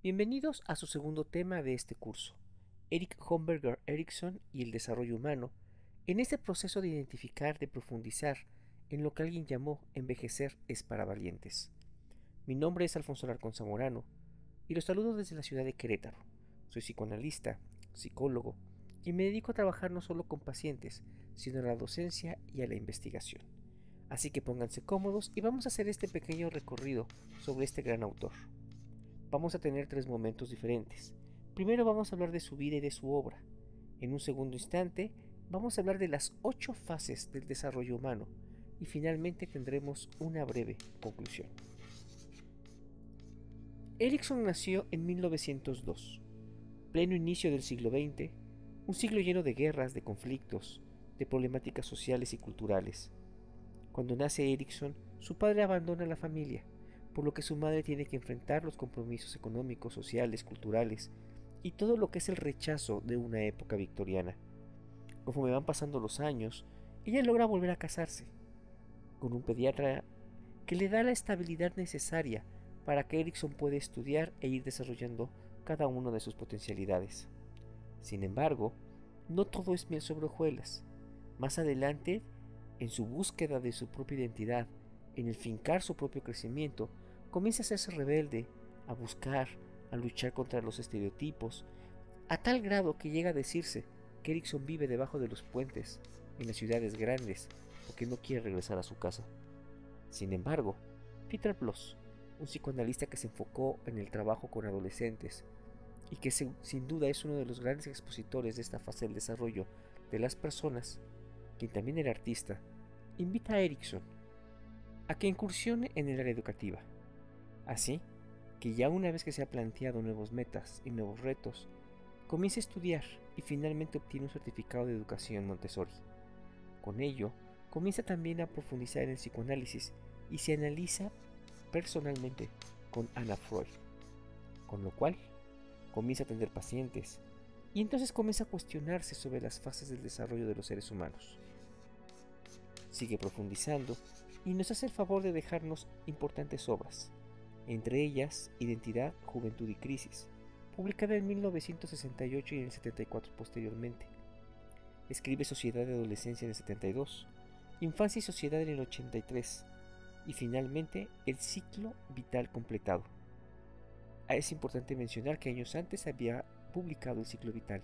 Bienvenidos a su segundo tema de este curso, Erik Homberger Eriksson y el desarrollo humano, en este proceso de identificar, de profundizar en lo que alguien llamó envejecer es para valientes. Mi nombre es Alfonso Alarcón Zamorano y los saludo desde la ciudad de Querétaro. Soy psicoanalista, psicólogo y me dedico a trabajar no solo con pacientes, sino a la docencia y a la investigación. Así que pónganse cómodos y vamos a hacer este pequeño recorrido sobre este gran autor. Vamos a tener tres momentos diferentes. Primero vamos a hablar de su vida y de su obra. En un segundo instante vamos a hablar de las 8 fases del desarrollo humano y finalmente tendremos una breve conclusión. Eriksson nació en 1902, pleno inicio del siglo XX, un siglo lleno de guerras, de conflictos, de problemáticas sociales y culturales. Cuando nace Eriksson, su padre abandona la familia, por lo que su madre tiene que enfrentar los compromisos económicos, sociales, culturales y todo lo que es el rechazo de una época victoriana. Conforme van pasando los años, ella logra volver a casarse con un pediatra que le da la estabilidad necesaria para que Eriksson pueda estudiar e ir desarrollando cada una de sus potencialidades. Sin embargo, no todo es miel sobre hojuelas. Más adelante, en su búsqueda de su propia identidad, en el fincar su propio crecimiento, comienza a hacerse rebelde, a buscar, a luchar contra los estereotipos, a tal grado que llega a decirse que Eriksson vive debajo de los puentes, en las ciudades grandes, porque no quiere regresar a su casa. Sin embargo, Peter Bloss, un psicoanalista que se enfocó en el trabajo con adolescentes y que sin duda es uno de los grandes expositores de esta fase del desarrollo de las personas, quien también era artista, invita a Eriksson a que incursione en el área educativa. Así que ya una vez que se ha planteado nuevos metas y nuevos retos, comienza a estudiar y finalmente obtiene un certificado de educación Montessori. Con ello, comienza también a profundizar en el psicoanálisis y se analiza personalmente con Anna Freud, con lo cual comienza a atender pacientes y entonces comienza a cuestionarse sobre las fases del desarrollo de los seres humanos. Sigue profundizando y nos hace el favor de dejarnos importantes obras, entre ellas Identidad, Juventud y Crisis, publicada en 1968 y en el 74 posteriormente. Escribe Sociedad de Adolescencia en el 72, Infancia y Sociedad en el 83 y finalmente El Ciclo Vital Completado. Es importante mencionar que años antes había publicado El Ciclo Vital,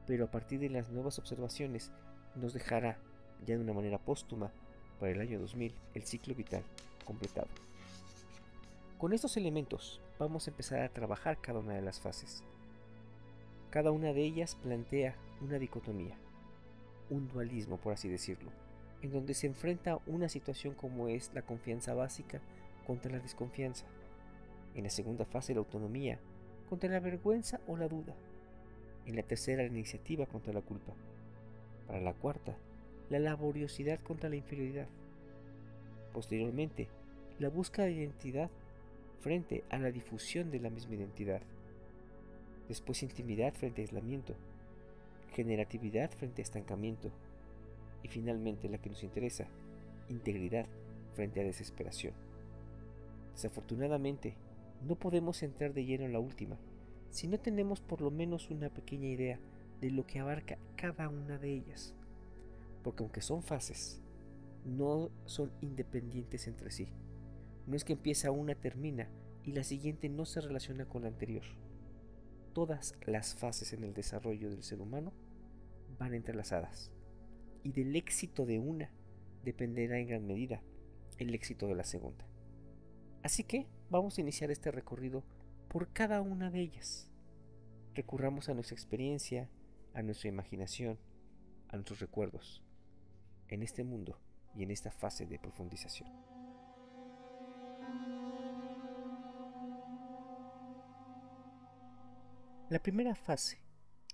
pero a partir de las nuevas observaciones nos dejará, ya de una manera póstuma, para el año 2000, El Ciclo Vital Completado. Con estos elementos vamos a empezar a trabajar cada una de las fases. Cada una de ellas plantea una dicotomía, un dualismo por así decirlo, en donde se enfrenta una situación como es la confianza básica contra la desconfianza. En la segunda fase la autonomía contra la vergüenza o la duda. En la tercera la iniciativa contra la culpa. Para la cuarta, la laboriosidad contra la inferioridad. Posteriormente, la búsqueda de identidad frente a la difusión de la misma identidad. Después intimidad frente a aislamiento. Generatividad frente a estancamiento. Y finalmente la que nos interesa, integridad frente a desesperación. Desafortunadamente, no podemos entrar de lleno en la última si no tenemos por lo menos una pequeña idea de lo que abarca cada una de ellas, porque aunque son fases, no son independientes entre sí. No es que empieza una, termina y la siguiente no se relaciona con la anterior. Todas las fases en el desarrollo del ser humano van entrelazadas y del éxito de una dependerá en gran medida el éxito de la segunda. Así que vamos a iniciar este recorrido por cada una de ellas. Recurramos a nuestra experiencia, a nuestra imaginación, a nuestros recuerdos, en este mundo y en esta fase de profundización. La primera fase,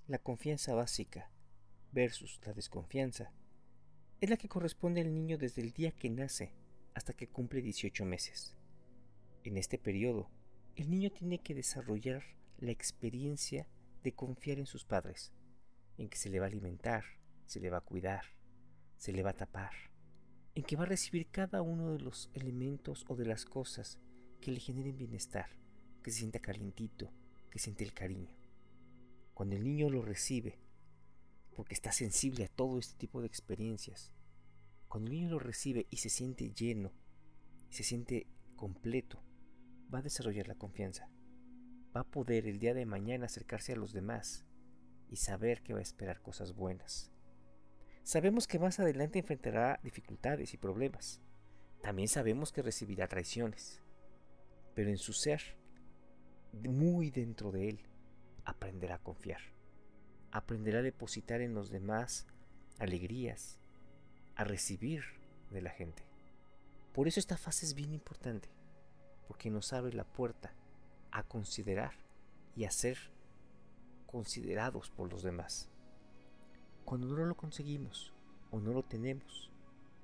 la confianza básica versus la desconfianza, es la que corresponde al niño desde el día que nace hasta que cumple 18 meses. En este periodo, el niño tiene que desarrollar la experiencia de confiar en sus padres, en que se le va a alimentar, se le va a cuidar, se le va a tapar, en que va a recibir cada uno de los elementos o de las cosas que le generen bienestar, que se sienta calientito, que siente el cariño. Cuando el niño lo recibe, porque está sensible a todo este tipo de experiencias, cuando el niño lo recibe y se siente lleno, y se siente completo, va a desarrollar la confianza. Va a poder el día de mañana acercarse a los demás y saber que va a esperar cosas buenas. Sabemos que más adelante enfrentará dificultades y problemas. También sabemos que recibirá traiciones. Pero en su ser, muy dentro de él, aprenderá a confiar. Aprenderá a depositar en los demás alegrías, a recibir de la gente. Por eso esta fase es bien importante, porque nos abre la puerta a considerar y a ser considerados por los demás. Cuando no lo conseguimos o no lo tenemos,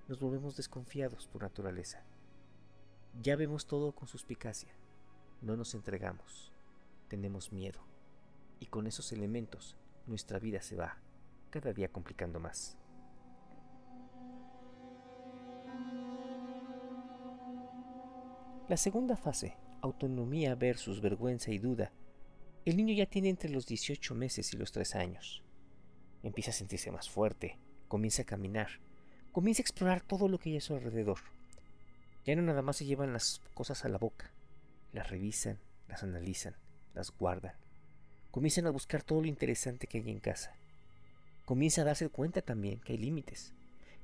nos volvemos desconfiados por naturaleza. Ya vemos todo con suspicacia, no nos entregamos, tenemos miedo, y con esos elementos nuestra vida se va cada día complicando más. La segunda fase, autonomía versus vergüenza y duda, el niño ya tiene entre los 18 meses y los 3 años. Empieza a sentirse más fuerte, comienza a caminar, comienza a explorar todo lo que hay a su alrededor. Ya no nada más se llevan las cosas a la boca, las revisan, las analizan, las guardan. Comienzan a buscar todo lo interesante que hay en casa. Comienza a darse cuenta también que hay límites,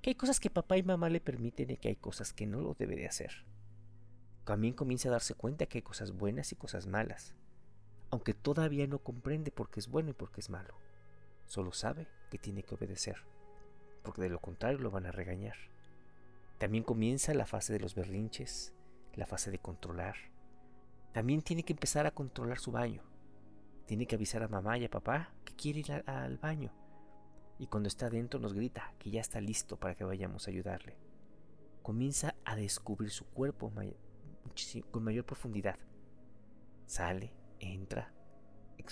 que hay cosas que papá y mamá le permiten y que hay cosas que no lo debe de hacer. También comienza a darse cuenta que hay cosas buenas y cosas malas, aunque todavía no comprende por qué es bueno y por qué es malo. Solo sabe que tiene que obedecer, porque de lo contrario lo van a regañar. También comienza la fase de los berrinches, la fase de controlar. También tiene que empezar a controlar su baño. Tiene que avisar a mamá y a papá que quiere ir al baño. Y cuando está adentro nos grita que ya está listo para que vayamos a ayudarle. Comienza a descubrir su cuerpo con mayor profundidad. Sale, entra,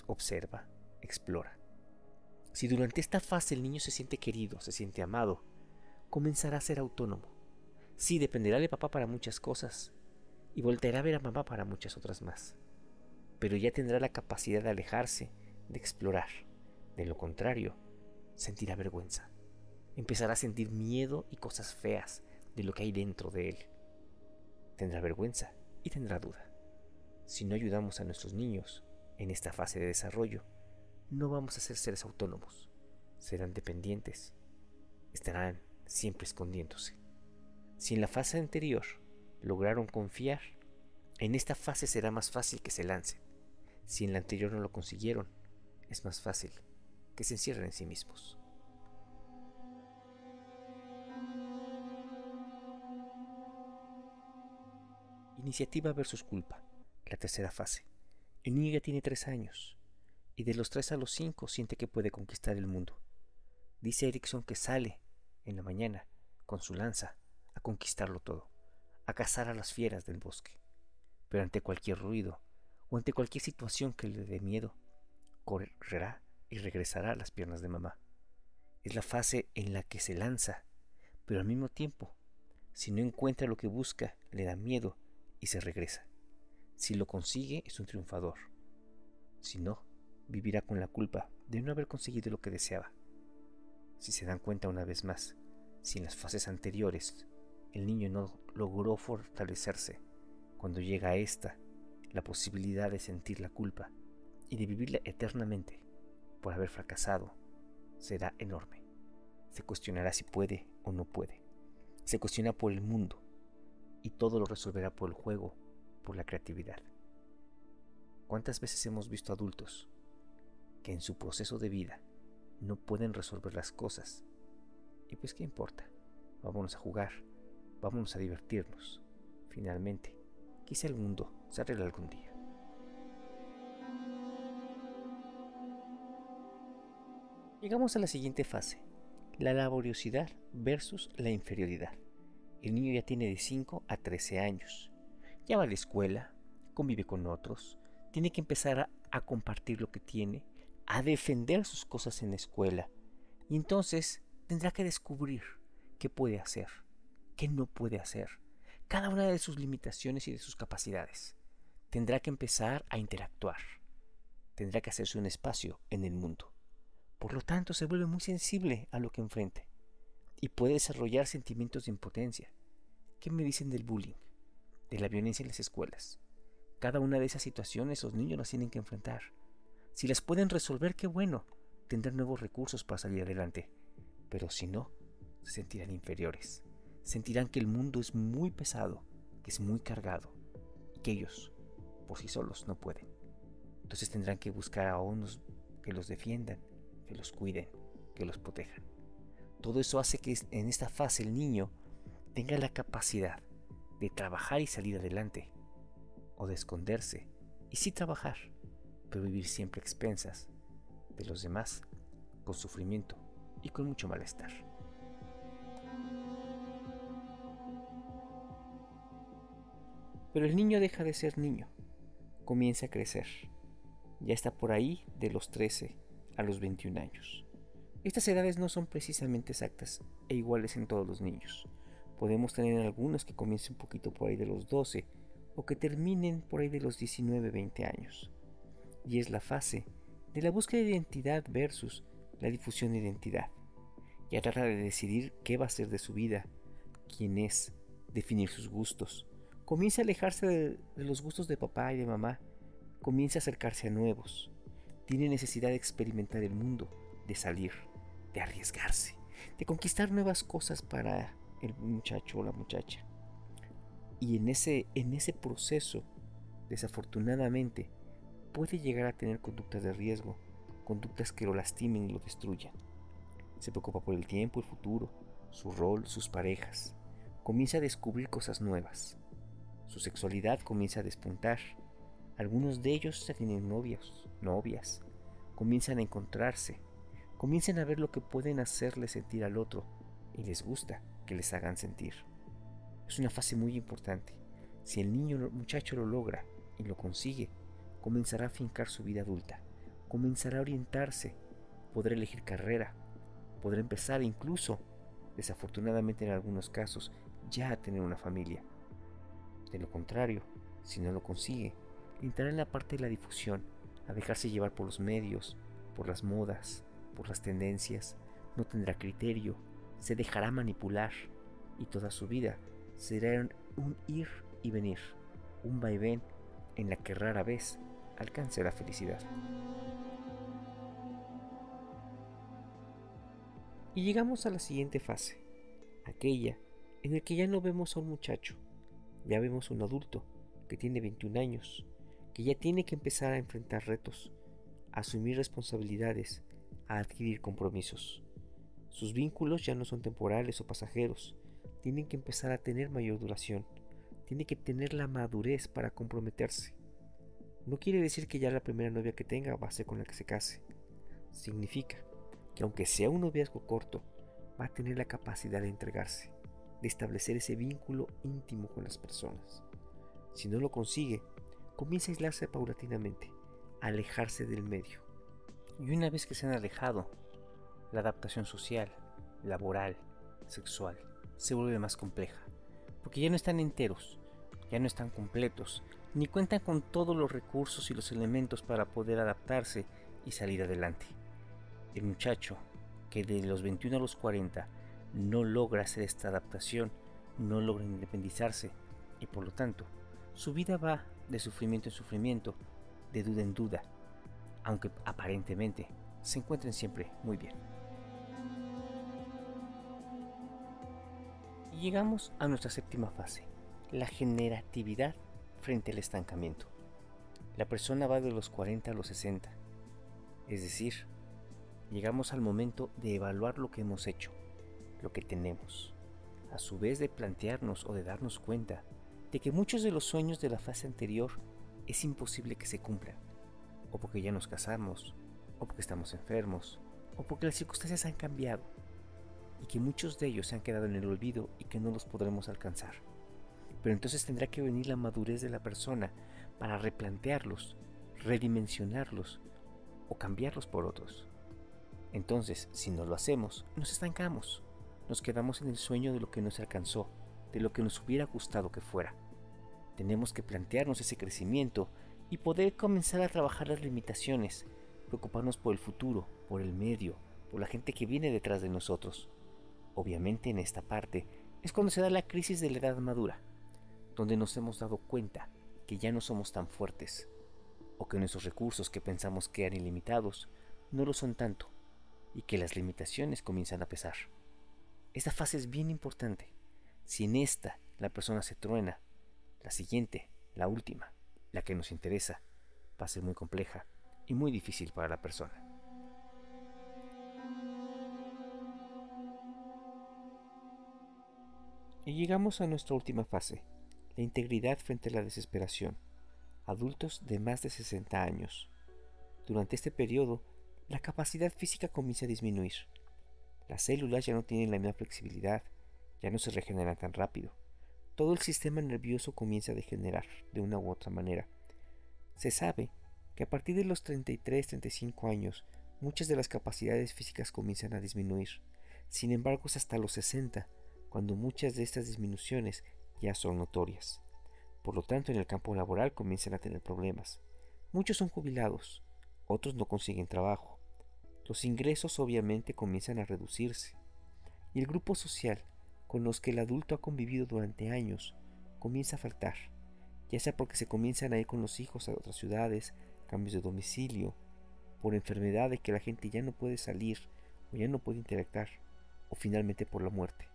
observa, explora. Si durante esta fase el niño se siente querido, se siente amado, comenzará a ser autónomo. Sí, dependerá de papá para muchas cosas y volteará a ver a mamá para muchas otras más. Pero ya tendrá la capacidad de alejarse, de explorar. De lo contrario, sentirá vergüenza. Empezará a sentir miedo y cosas feas de lo que hay dentro de él. Tendrá vergüenza y tendrá duda. Si no ayudamos a nuestros niños en esta fase de desarrollo, no vamos a ser seres autónomos. Serán dependientes. Estarán siempre escondiéndose. Si en la fase anterior lograron confiar, en esta fase será más fácil que se lancen. Si en la anterior no lo consiguieron, es más fácil que se encierren en sí mismos. Iniciativa versus culpa, la tercera fase. El niño ya tiene 3 años y de los 3 a los 5 siente que puede conquistar el mundo. Dice Erikson que sale en la mañana con su lanza a conquistarlo todo, a cazar a las fieras del bosque. Pero ante cualquier ruido o ante cualquier situación que le dé miedo, correrá y regresará a las piernas de mamá. Es la fase en la que se lanza, pero al mismo tiempo, si no encuentra lo que busca, le da miedo y se regresa. Si lo consigue, es un triunfador. Si no, vivirá con la culpa de no haber conseguido lo que deseaba. Si se dan cuenta una vez más, si en las fases anteriores el niño no logró fortalecerse, cuando llega a esta, la posibilidad de sentir la culpa y de vivirla eternamente por haber fracasado será enorme. Se cuestionará si puede o no puede. Se cuestiona por el mundo y todo lo resolverá por el juego, por la creatividad. ¿Cuántas veces hemos visto adultos que en su proceso de vida no pueden resolver las cosas? Y pues qué importa, vámonos a jugar, vámonos a divertirnos. Finalmente, quizá el mundo se arregle algún día. Llegamos a la siguiente fase, la laboriosidad versus la inferioridad. El niño ya tiene de 5 a 13 años. Ya va a la escuela, convive con otros, tiene que empezar a compartir lo que tiene, a defender sus cosas en la escuela. Y entonces tendrá que descubrir qué puede hacer, qué no puede hacer, cada una de sus limitaciones y de sus capacidades. Tendrá que empezar a interactuar. tendrá que hacerse un espacio en el mundo. Por lo tanto, se vuelve muy sensible a lo que enfrente y puede desarrollar sentimientos de impotencia. ¿Qué me dicen del bullying, de la violencia en las escuelas? Cada una de esas situaciones los niños las tienen que enfrentar. Si las pueden resolver, qué bueno, tendrán nuevos recursos para salir adelante. Pero si no, se sentirán inferiores. Sentirán que el mundo es muy pesado, que es muy cargado, y que ellos, por sí solos, no pueden. Entonces tendrán que buscar a unos que los defiendan, que los cuiden, que los protejan. Todo eso hace que en esta fase el niño tenga la capacidad de trabajar y salir adelante, o de esconderse y sí trabajar, pero vivir siempre a expensas de los demás, con sufrimiento y con mucho malestar. Pero el niño deja de ser niño, comienza a crecer. Ya está por ahí de los 13 a los 21 años. Estas edades no son precisamente exactas e iguales en todos los niños. Podemos tener algunos que comiencen un poquito por ahí de los 12 o que terminen por ahí de los 19-20 años. Y es la fase de la búsqueda de identidad versus la difusión de identidad. Ya trata de decidir qué va a ser de su vida, quién es, definir sus gustos. Comienza a alejarse de los gustos de papá y de mamá. Comienza a acercarse a nuevos. Tiene necesidad de experimentar el mundo, de salir, de arriesgarse, de conquistar nuevas cosas para el muchacho o la muchacha. Y en ese proceso, desafortunadamente, puede llegar a tener conductas de riesgo, conductas que lo lastimen y lo destruyan. Se preocupa por el tiempo, el futuro, su rol, sus parejas. Comienza a descubrir cosas nuevas. Su sexualidad comienza a despuntar. Algunos de ellos ya tienen novios, novias. Comienzan a encontrarse. Comienzan a ver lo que pueden hacerle sentir al otro y les gusta que les hagan sentir. Es una fase muy importante. Si el niño o muchacho lo logra y lo consigue, comenzará a fincar su vida adulta, comenzará a orientarse, podrá elegir carrera, podrá empezar incluso, desafortunadamente en algunos casos, ya a tener una familia. De lo contrario, si no lo consigue, entrará en la parte de la difusión, a dejarse llevar por los medios, por las modas, por las tendencias, no tendrá criterio, se dejará manipular y toda su vida será un ir y venir, un vaivén en la que rara vez alcance la felicidad. Y llegamos a la siguiente fase, aquella en la que ya no vemos a un muchacho, ya vemos a un adulto que tiene 21 años, que ya tiene que empezar a enfrentar retos, a asumir responsabilidades, a adquirir compromisos. Sus vínculos ya no son temporales o pasajeros, tienen que empezar a tener mayor duración, tiene que tener la madurez para comprometerse. No quiere decir que ya la primera novia que tenga va a ser con la que se case. Significa que aunque sea un noviazgo corto, va a tener la capacidad de entregarse, de establecer ese vínculo íntimo con las personas. Si no lo consigue, comienza a aislarse paulatinamente, a alejarse del medio. Y una vez que se han alejado, la adaptación social, laboral, sexual, se vuelve más compleja, porque ya no están enteros, ya no están completos, ni cuentan con todos los recursos y los elementos para poder adaptarse y salir adelante. El muchacho que de los 21 a los 40 no logra hacer esta adaptación, no logra independizarse y por lo tanto su vida va de sufrimiento en sufrimiento, de duda en duda, aunque aparentemente se encuentren siempre muy bien. Y llegamos a nuestra séptima fase, la generatividad frente al estancamiento. La persona va de los 40 a los 60, es decir, llegamos al momento de evaluar lo que hemos hecho, lo que tenemos, a su vez de plantearnos o de darnos cuenta de que muchos de los sueños de la fase anterior es imposible que se cumplan, o porque ya nos casamos, o porque estamos enfermos, o porque las circunstancias han cambiado, y que muchos de ellos se han quedado en el olvido y que no los podremos alcanzar. Pero entonces tendrá que venir la madurez de la persona para replantearlos, redimensionarlos o cambiarlos por otros. Entonces, si no lo hacemos, nos estancamos, nos quedamos en el sueño de lo que no se alcanzó, de lo que nos hubiera gustado que fuera. Tenemos que plantearnos ese crecimiento y poder comenzar a trabajar las limitaciones, preocuparnos por el futuro, por el medio, por la gente que viene detrás de nosotros. Obviamente en esta parte es cuando se da la crisis de la edad madura, donde nos hemos dado cuenta que ya no somos tan fuertes, o que nuestros recursos que pensamos que eran ilimitados no lo son tanto, y que las limitaciones comienzan a pesar. Esta fase es bien importante. Si en esta la persona se truena, la siguiente, la última, la que nos interesa, va a ser muy compleja y muy difícil para la persona. Y llegamos a nuestra última fase, la integridad frente a la desesperación. Adultos de más de 60 años. Durante este periodo, la capacidad física comienza a disminuir. Las células ya no tienen la misma flexibilidad, ya no se regeneran tan rápido. Todo el sistema nervioso comienza a degenerar de una u otra manera. Se sabe que a partir de los 33-35 años, muchas de las capacidades físicas comienzan a disminuir. Sin embargo, es hasta los 60 cuando muchas de estas disminuciones ya son notorias. Por lo tanto, en el campo laboral comienzan a tener problemas. Muchos son jubilados, otros no consiguen trabajo. Los ingresos obviamente comienzan a reducirse. Y el grupo social con los que el adulto ha convivido durante años comienza a faltar, ya sea porque se comienzan a ir con los hijos a otras ciudades, cambios de domicilio, por enfermedad de que la gente ya no puede salir o ya no puede interactuar, o finalmente por la muerte.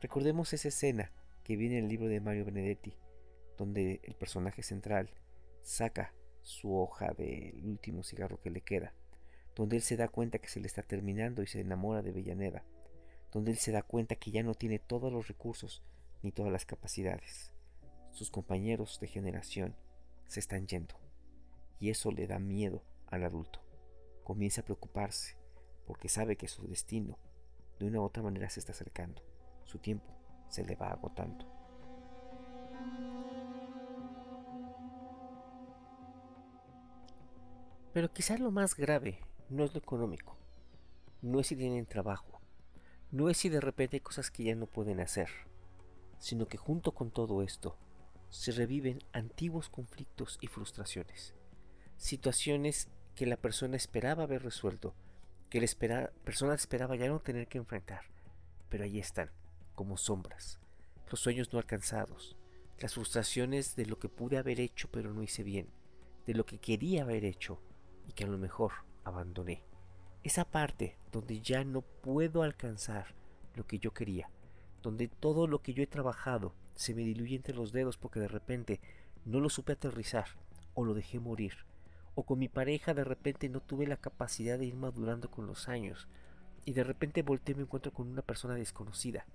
Recordemos esa escena que viene en el libro de Mario Benedetti, donde el personaje central saca su hoja del último cigarro que le queda, donde él se da cuenta que se le está terminando y se enamora de Avellaneda, donde él se da cuenta que ya no tiene todos los recursos ni todas las capacidades. Sus compañeros de generación se están yendo y eso le da miedo al adulto. Comienza a preocuparse porque sabe que su destino de una u otra manera se está acercando. Su tiempo se le va agotando. Pero quizás lo más grave no es lo económico, no es si tienen trabajo, no es si de repente hay cosas que ya no pueden hacer, sino que junto con todo esto se reviven antiguos conflictos y frustraciones, situaciones que la persona esperaba haber resuelto, que la persona esperaba ya no tener que enfrentar, pero ahí están, como sombras, los sueños no alcanzados, las frustraciones de lo que pude haber hecho pero no hice bien, de lo que quería haber hecho y que a lo mejor abandoné. Esa parte donde ya no puedo alcanzar lo que yo quería, donde todo lo que yo he trabajado se me diluye entre los dedos porque de repente no lo supe aterrizar o lo dejé morir, o con mi pareja de repente no tuve la capacidad de ir madurando con los años y de repente volteo y me encuentro con una persona desconocida,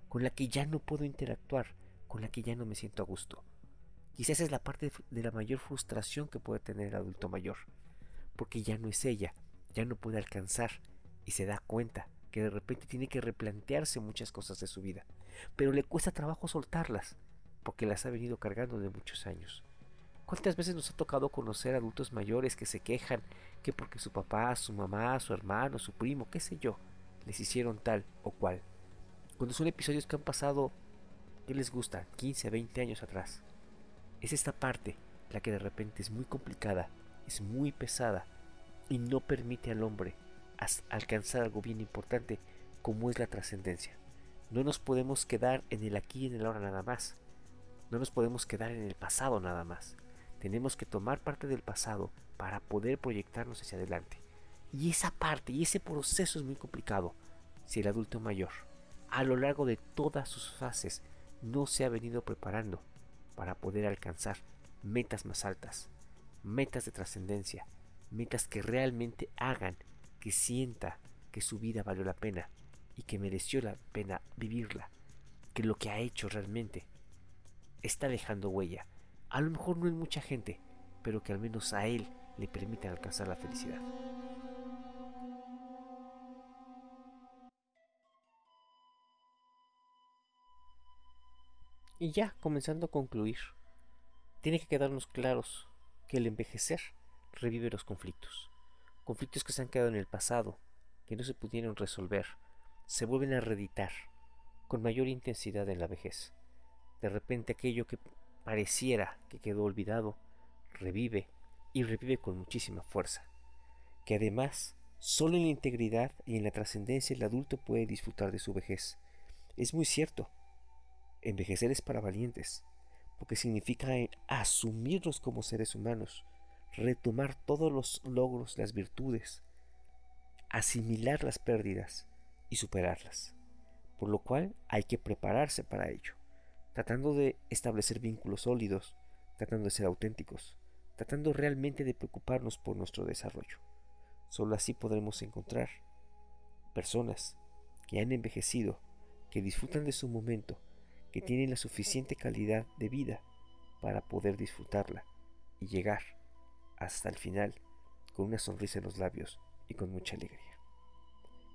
con la que ya no puedo interactuar, con la que ya no me siento a gusto. Quizás esa es la parte de la mayor frustración que puede tener el adulto mayor, porque ya no es ella, ya no puede alcanzar y se da cuenta que de repente tiene que replantearse muchas cosas de su vida, pero le cuesta trabajo soltarlas porque las ha venido cargando de muchos años. ¿Cuántas veces nos ha tocado conocer adultos mayores que se quejan que porque su papá, su mamá, su hermano, su primo, qué sé yo, les hicieron tal o cual? Cuando son episodios que han pasado, ¿qué les gusta? 15, 20 años atrás. Es esta parte la que de repente es muy complicada, es muy pesada y no permite al hombre alcanzar algo bien importante como es la trascendencia. No nos podemos quedar en el aquí y en el ahora nada más. No nos podemos quedar en el pasado nada más. Tenemos que tomar parte del pasado para poder proyectarnos hacia adelante. Y esa parte y ese proceso es muy complicado si el adulto mayor, a lo largo de todas sus fases, no se ha venido preparando para poder alcanzar metas más altas, metas de trascendencia, metas que realmente hagan que sienta que su vida valió la pena y que mereció la pena vivirla, que lo que ha hecho realmente está dejando huella. A lo mejor no en mucha gente, pero que al menos a él le permitan alcanzar la felicidad. Y ya, comenzando a concluir, tiene que quedarnos claros que el envejecer revive los conflictos. Conflictos que se han quedado en el pasado, que no se pudieron resolver, se vuelven a reeditar con mayor intensidad en la vejez. De repente aquello que pareciera que quedó olvidado revive y revive con muchísima fuerza, que además solo en la integridad y en la trascendencia el adulto puede disfrutar de su vejez. Es muy cierto, envejecer es para valientes, porque significa asumirnos como seres humanos, retomar todos los logros, las virtudes, asimilar las pérdidas y superarlas, por lo cual hay que prepararse para ello, tratando de establecer vínculos sólidos, tratando de ser auténticos, tratando realmente de preocuparnos por nuestro desarrollo. Solo así podremos encontrar personas que han envejecido, que disfrutan de su momento, que tienen la suficiente calidad de vida para poder disfrutarla y llegar hasta el final con una sonrisa en los labios y con mucha alegría.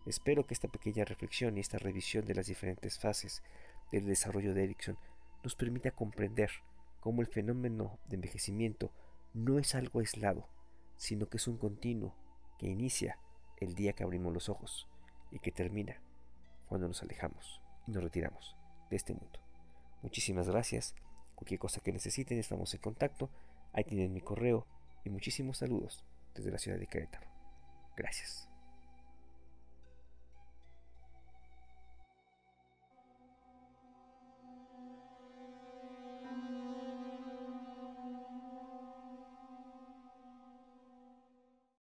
Espero que esta pequeña reflexión y esta revisión de las diferentes fases del desarrollo de Erikson nos permita comprender cómo el fenómeno de envejecimiento no es algo aislado, sino que es un continuo que inicia el día que abrimos los ojos y que termina cuando nos alejamos y nos retiramos de este mundo. Muchísimas gracias. Cualquier cosa que necesiten, estamos en contacto. Ahí tienen mi correo y muchísimos saludos desde la ciudad de Querétaro. Gracias.